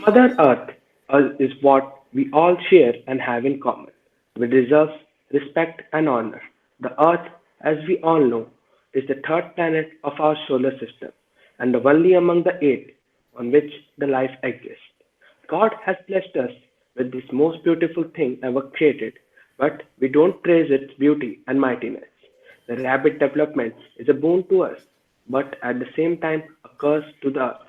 Mother Earth is what we all share and have in common. We deserve respect and honor. The Earth, as we all know, is the third planet of our solar system and the only among the eight on which the life exists. God has blessed us with this most beautiful thing ever created, but we don't praise its beauty and mightiness. The rapid development is a boon to us, but at the same time a curse to the earth.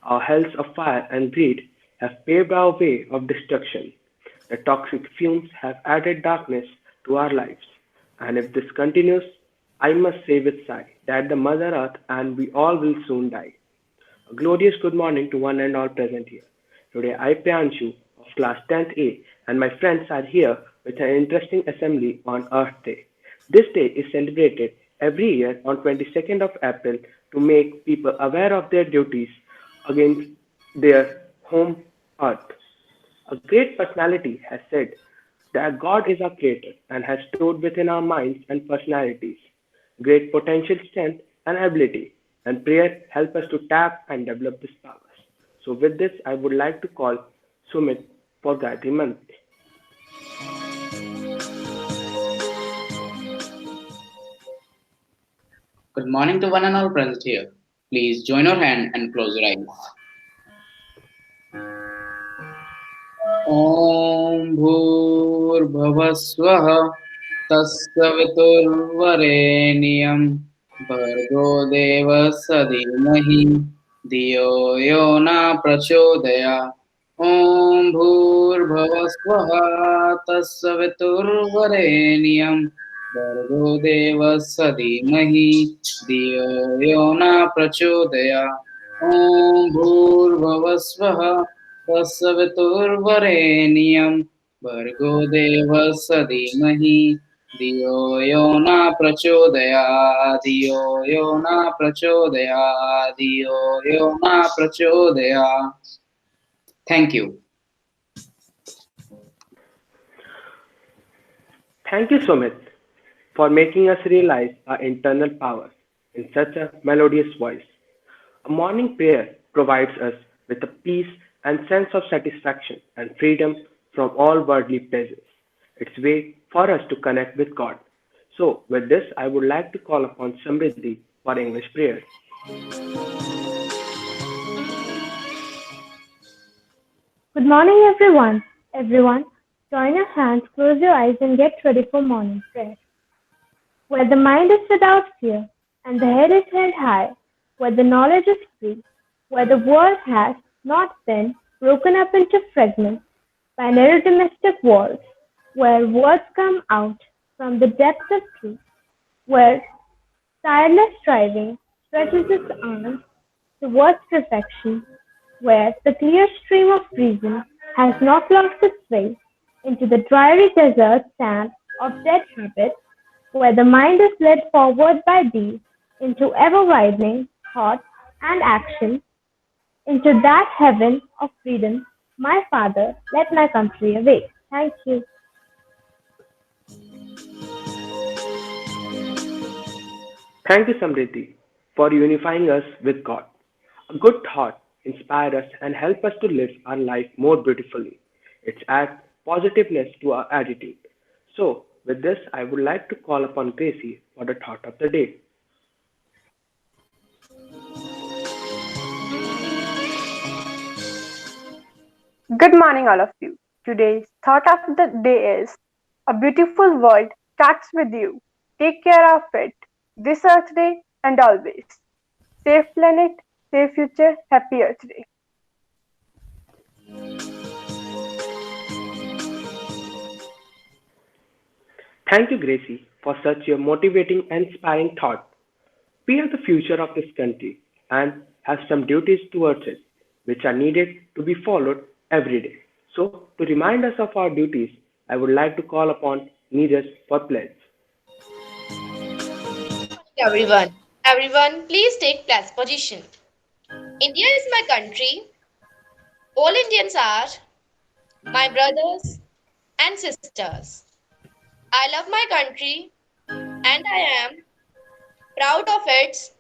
Our hells of fire and greed have paved our way of destruction. The toxic fumes have added darkness to our lives. And if this continues, I must say with sigh that the Mother Earth and we all will soon die. A glorious good morning to one and all present here. Today I, Priyanshu, of class 10th A, and my friends are here with an interesting assembly on Earth Day. This day is celebrated every year on 22nd of April to make people aware of their duties against their home Earth. A great personality has said that God is our creator and has stored within our minds and personalities great potential strength and ability, and prayer help us to tap and develop these powers. So with this, I would like to call Sumit for Gayatri Mantra. Good morning to one and all present here. Please join your hand and close your eyes. ॐ भूर्भुवस्वः तत्सवितुर्वरेण्यं भर्गो देवस्य धीमहि धियो यो न प्रचोदयात् ॐ भूर्भुवस्वः तत्सवितुर्वरेण्यं भर्गो देवस्य धीमहि धियो यो न प्रचोदयात् ॐ भूर्भुवस्वः तत्सवितुर्वरेण्यं भर्गो देवस्य धीमहि धियो यो न प्रचोदयात् धियो यो न प्रचोदयात् धियो यो न प्रचोदयात्. Thank you. Thank you, Sumit, for making us realize our internal powers in such a melodious voice. A morning prayer provides us with a peace and sense of satisfaction and freedom from all worldly pleasures. It's a way for us to connect with God. So, with this, I would like to call upon Samriddhi for English prayers. Good morning, everyone. Everyone, join your hands, close your eyes, and get ready for morning prayer. Where the mind is without fear, and the head is held high, where the knowledge is free, where the world has not been broken up into fragments by narrow domestic walls, where words come out from the depths of truth, where tireless striving stretches its arms towards perfection, where the clear stream of reason has not lost its way into the dreary desert sand of dead habit, where the mind is led forward by thee into ever widening thought and action, into that heaven of freedom, my Father, let my country awake. Thank you. Thank you, Samriddhi, for unifying us with God. A good thought inspires us and help us to live our life more beautifully. It adds positiveness to our attitude. So, with this, I would like to call upon Gracie for the thought of the day. Good morning, all of you. Today's thought of the day is a beautiful world starts with you. Take care of it this Earth Day and always. Safe planet, safe future, happy Earth Day. Thank you, Gracie, for such a motivating and inspiring thought. We are the future of this country and have some duties towards it, which are needed to be followed every day. So, to remind us of our duties, I would like to call upon Neeraj for pledge. Everyone. Everyone, please take place position. India is my country. All Indians are my brothers and sisters. I love my country and I am proud of its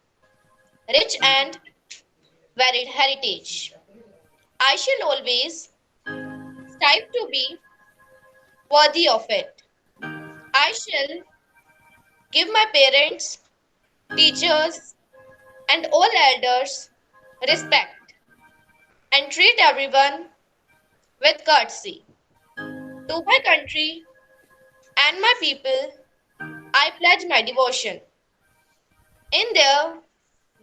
rich and varied heritage. I shall always strive to be worthy of it. I shall give my parents, teachers, and all elders respect and treat everyone with courtesy. To my country and my people, I pledge my devotion. In their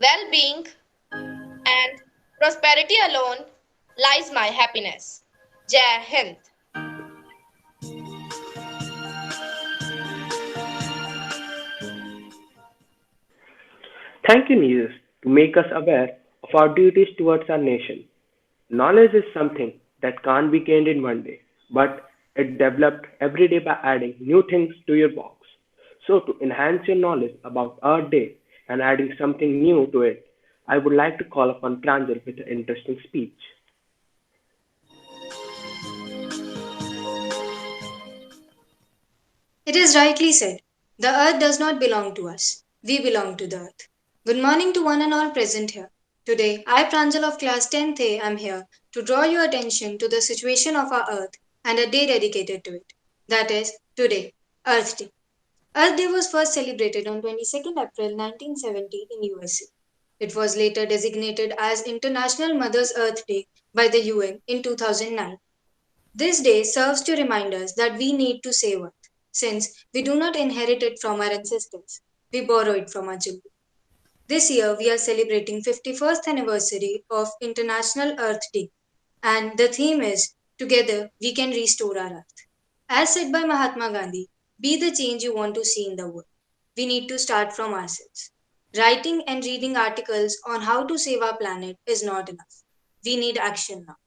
well being and prosperity alone lies my happiness. Jai Hind. Thank you, Neeraj, to make us aware of our duties towards our nation. Knowledge is something that can't be gained in one day, but it developed every day by adding new things to your box. So, to enhance your knowledge about our day and adding something new to it, I would like to call upon Pranjal with an interesting speech. It is rightly said. The earth does not belong to us. We belong to the earth. Good morning to one and all present here. Today, I, Pranjal of class 10th A, am here to draw your attention to the situation of our earth and a day dedicated to it. That is, today, Earth Day. Earth Day was first celebrated on 22nd April 1970 in USA. It was later designated as International Mother's Earth Day by the UN in 2009. This day serves to remind us that we need to save Earth, since we do not inherit it from our ancestors, we borrow it from our children. This year, we are celebrating 51st anniversary of International Earth Day, and the theme is Together We Can Restore Our Earth. As said by Mahatma Gandhi, be the change you want to see in the world. We need to start from ourselves. Writing and reading articles on how to save our planet is not enough. We need action now.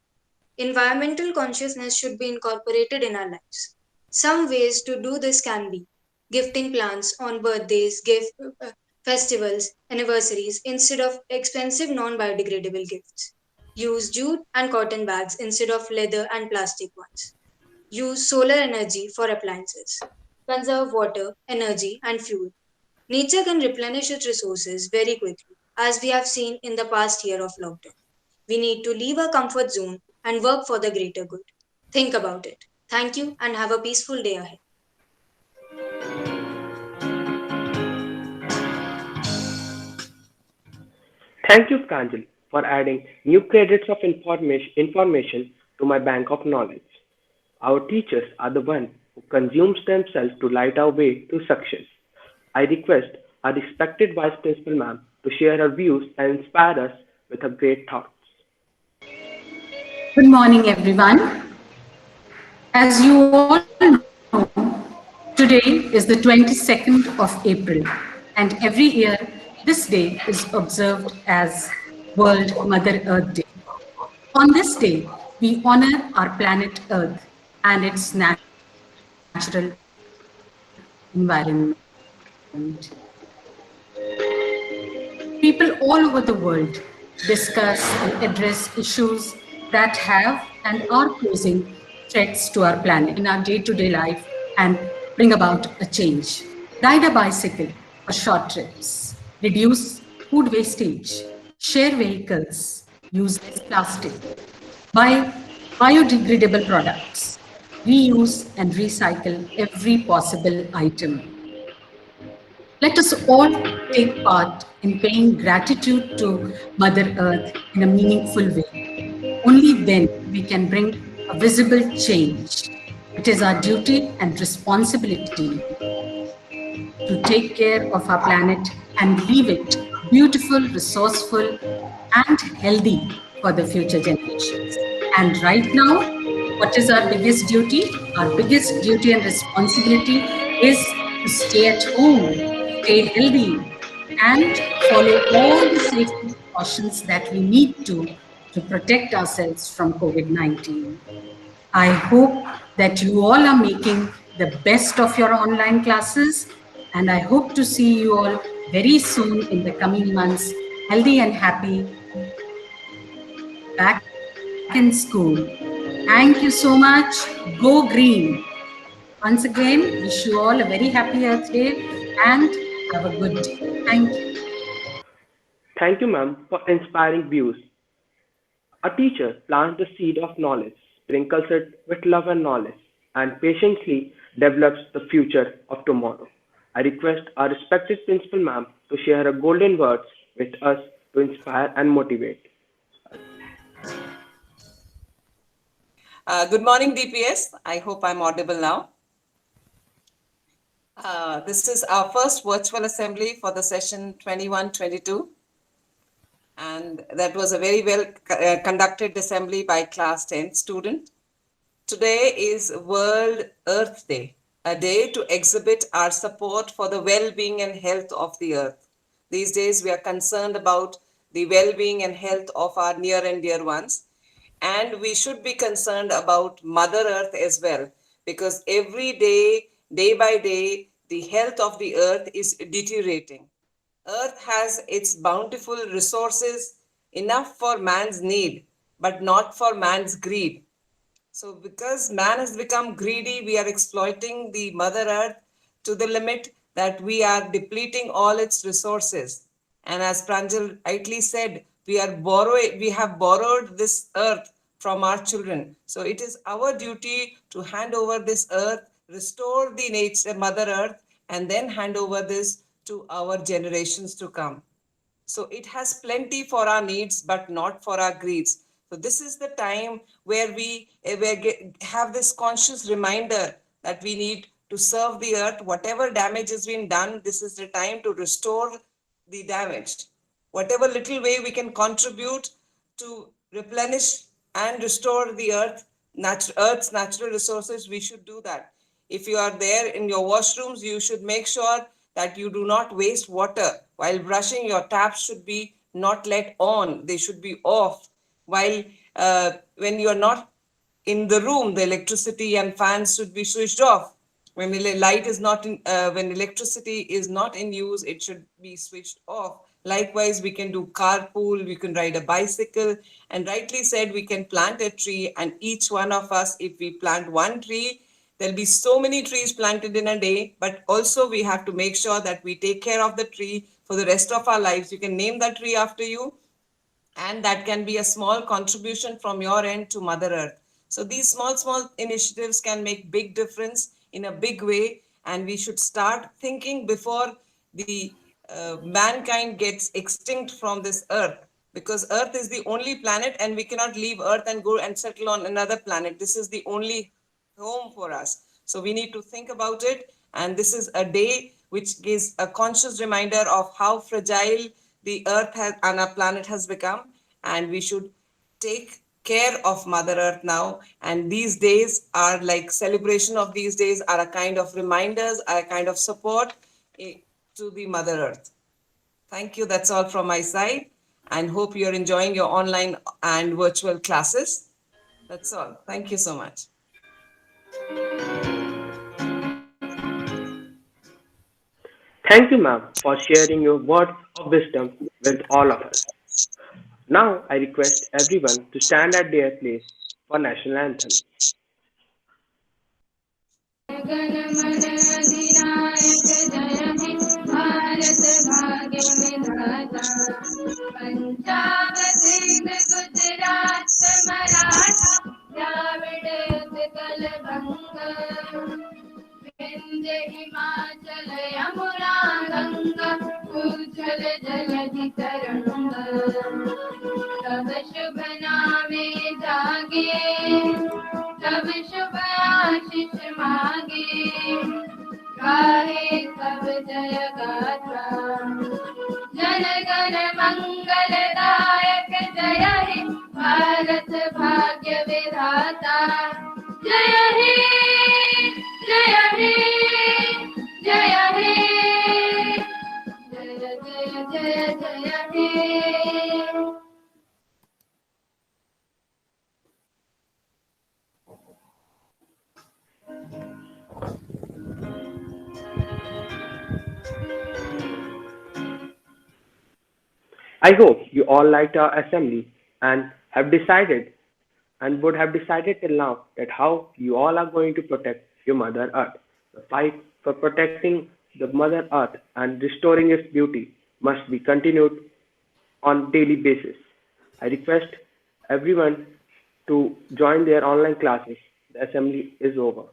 Environmental consciousness should be incorporated in our lives. Some ways to do this can be gifting plants on birthdays, festivals, anniversaries instead of expensive non biodegradable gifts. Use jute and cotton bags instead of leather and plastic ones. Use solar energy for appliances. Conserve water, energy, and fuel. Nature can replenish its resources very quickly, as we have seen in the past year of lockdown. We need to leave our comfort zone and work for the greater good. Think about it. Thank you and have a peaceful day ahead. Thank you, Pranjal, for adding new credits of information to my bank of knowledge. Our teachers are the ones who consumes themselves to light our way to success. I request our respected Vice Principal Ma'am to share her views and inspire us with her great thoughts. Good morning, everyone. As you all know, today is the 22nd of April, and every year this day is observed as World Mother Earth Day. On this day, we honor our planet Earth and its natural environment. People all over the world discuss and address issues that have and are posing threats to our planet in our day-to-day life and bring about a change. Ride a bicycle for short trips, reduce food wastage, share vehicles, use less plastic, buy biodegradable products, reuse and recycle every possible item. Let us all take part in paying gratitude to Mother Earth in a meaningful way. Only then we can bring a visible change. It is our duty and responsibility to take care of our planet and leave it beautiful, resourceful, and healthy for the future generations. And right now, what is our biggest duty? Our biggest duty and responsibility is to stay at home, stay healthy, and follow all the safety precautions that we need to protect ourselves from COVID-19. I hope that you all are making the best of your online classes, and I hope to see you all very soon in the coming months, healthy and happy, back in school. Thank you so much. Go green. Once again, wish you all a very happy Earth Day and have a good day. Thank you. Thank you, ma'am, for inspiring views. A teacher plants the seed of knowledge, sprinkles it with love and knowledge, and patiently develops the future of tomorrow. I request our respected principal ma'am to share her golden words with us to inspire and motivate. Good morning, DPS. I hope I'm audible now. This is our first virtual assembly for the session 21-22. And that was a very well conducted assembly by class 10 student. Today is World Earth Day, a day to exhibit our support for the well-being and health of the earth. These days, we are concerned about the well-being and health of our near and dear ones. And we should be concerned about Mother Earth as well, because every day, day by day, the health of the earth is deteriorating. Earth has its bountiful resources, enough for man's need, but not for man's greed. So because man has become greedy, we are exploiting the Mother Earth to the limit that we are depleting all its resources. And as Pranjal rightly said, we have borrowed this earth from our children. So it is our duty to hand over this earth, restore the nature, Mother Earth, and then hand over this to our generations to come. So it has plenty for our needs, but not for our greeds. So this is the time where we have this conscious reminder that we need to serve the earth. Whatever damage has been done, this is the time to restore the damage. Whatever little way we can contribute to replenish and restore the earth's natural resources, we should do that. If you are there in your washrooms, you should make sure that you do not waste water. While brushing, your taps should be not let on, they should be off. While when you are not in the room, the electricity and fans should be switched off. When the light is not in, when electricity is not in use, it should be switched off. Likewise, we can do carpool, we can ride a bicycle, and rightly said, we can plant a tree, and each one of us, if we plant one tree, there'll be so many trees planted in a day, but also we have to make sure that we take care of the tree for the rest of our lives. You can name that tree after you, and that can be a small contribution from your end to Mother Earth. So these small initiatives can make big difference in a big way, and we should start thinking before the mankind gets extinct from this earth, because earth is the only planet and we cannot leave earth and go and settle on another planet. This is the only home for us. So we need to think about it. And this is a day which gives a conscious reminder of how fragile the earth and our planet has become. And we should take care of Mother Earth now. And these days are like celebration of these days are a kind of reminders, are a kind of support to the Mother Earth. Thank you. That's all from my side. And hope you're enjoying your online and virtual classes. That's all. Thank you so much. Thank you, ma'am, for sharing your words of wisdom with all of us. Now, I request everyone to stand at their place for national anthem. Vindhya Himachal Yamuna Ganga उज्ज्वल जलधि तरंगा तब शुभ नामे जागे तब शुभ आशीष मांगे गाहे तब जय गाथा जन गण मंगलदायक जय हे भारत भाग्य विधाता जय हे जय हे जय हे जय जय जय जय हे I hope you all liked our assembly and would have decided till now that how you all are going to protect your Mother Earth. The fight for protecting the Mother Earth and restoring its beauty must be continued on daily basis. I request everyone to join their online classes. The assembly is over.